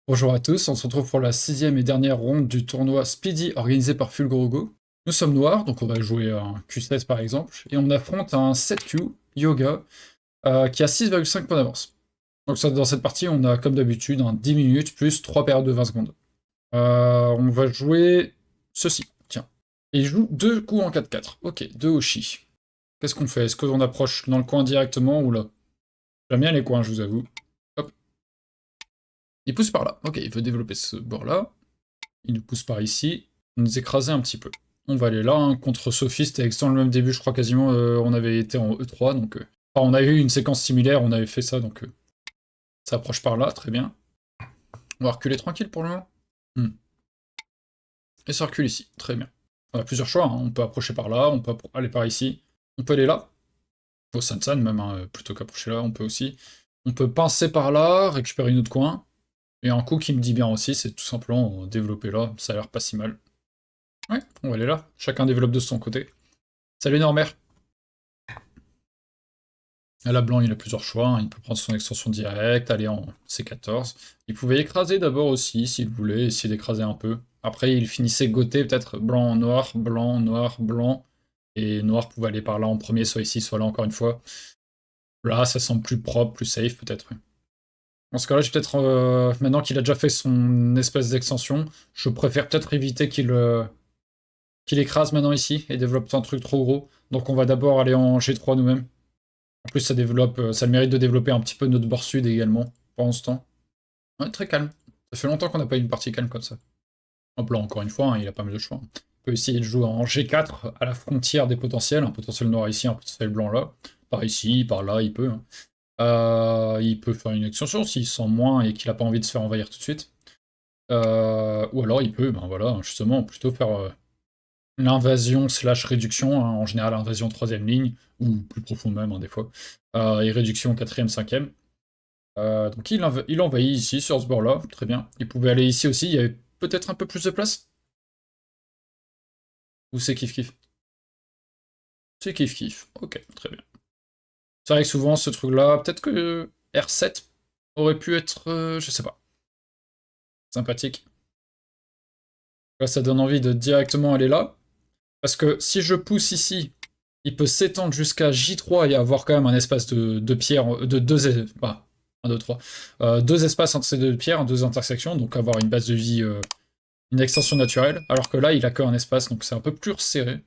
Bonjour à tous, on se retrouve pour la 6e et dernière ronde du tournoi Speedy organisé par Fulgorogo. Nous sommes noirs, donc on va jouer un Q16 par exemple, et on affronte un 7Q, Yoga, qui a 6,5 points d'avance. Donc dans cette partie, on a comme d'habitude un 10 minutes plus 3 périodes de 20 secondes. On va jouer ceci, tiens. Et il joue 2 coups en 4-4. Ok, 2 Oshi. Qu'est-ce qu'on fait? Est-ce qu'on approche dans le coin directement ou là? J'aime bien les coins, je vous avoue. Hop. Il pousse par là. Ok, il veut développer ce bord-là. Il nous pousse par ici. Il nous écraser un petit peu. On va aller là, hein, contre Sophie, c'était exactement le même début, je crois quasiment, on avait été en E3, donc... Enfin, on avait eu une séquence similaire, on avait fait ça, donc... ça approche par là, très bien. On va reculer tranquille pour le moment. Et ça recule ici, très bien. On a plusieurs choix, hein. On peut approcher par là, on peut aller par ici, on peut aller là. Au Sansan même, hein, plutôt qu'approcher là, on peut aussi. On peut pincer par là, récupérer une autre coin. Et un coup qui me dit bien aussi, c'est tout simplement développer là, ça a l'air pas si mal. Ouais, on va aller là. Chacun développe de son côté. Salut Normer. Là, blanc, il a plusieurs choix, hein. Il peut prendre son extension directe, aller en C14. Il pouvait écraser d'abord aussi, s'il voulait, essayer d'écraser un peu. Après, il finissait goté, peut-être blanc, noir, blanc. Et noir pouvait aller par là en premier, soit ici, soit là, encore une fois. Là, ça semble plus propre, plus safe, peut-être. Oui. Dans ce cas-là, j'ai peut-être... maintenant qu'il a déjà fait son espèce d'extension, je préfère peut-être éviter qu'il écrase maintenant ici et développe un truc trop gros. Donc on va d'abord aller en G3 nous-mêmes. En plus, ça développe, ça a le mérite de développer un petit peu notre bord sud également, pendant ce temps. Ouais, très calme. Ça fait longtemps qu'on n'a pas eu une partie calme comme ça. Hop là, encore une fois, hein, il a pas mal de choix. On peut essayer de jouer en G4 à la frontière des potentiels. Un potentiel noir ici, un potentiel blanc là. Par ici, par là, il peut. Hein. Il peut faire une extension s'il sent moins et qu'il n'a pas envie de se faire envahir tout de suite. Ou alors il peut, ben voilà, justement, plutôt faire l'invasion slash réduction, hein, en général invasion 3ème ligne, ou plus profond même, hein, des fois, et réduction 4ème, 5ème. Donc il envahit ici, sur ce bord-là, très bien. Il pouvait aller ici aussi, il y avait peut-être un peu plus de place? Ou c'est kiff-kiff? C'est kiff-kiff, ok, très bien. C'est vrai que souvent, ce truc-là, peut-être que R7 aurait pu être, je sais pas, sympathique. Là, ça donne envie de directement aller là. Parce que si je pousse ici, il peut s'étendre jusqu'à J3 et avoir quand même un espace de pierre, de deux, bah, 1, 2, 3, deux espaces entre ces deux pierres, deux intersections, donc avoir une base de vie, une extension naturelle, alors que là, il a qu'un espace, donc c'est un peu plus resserré.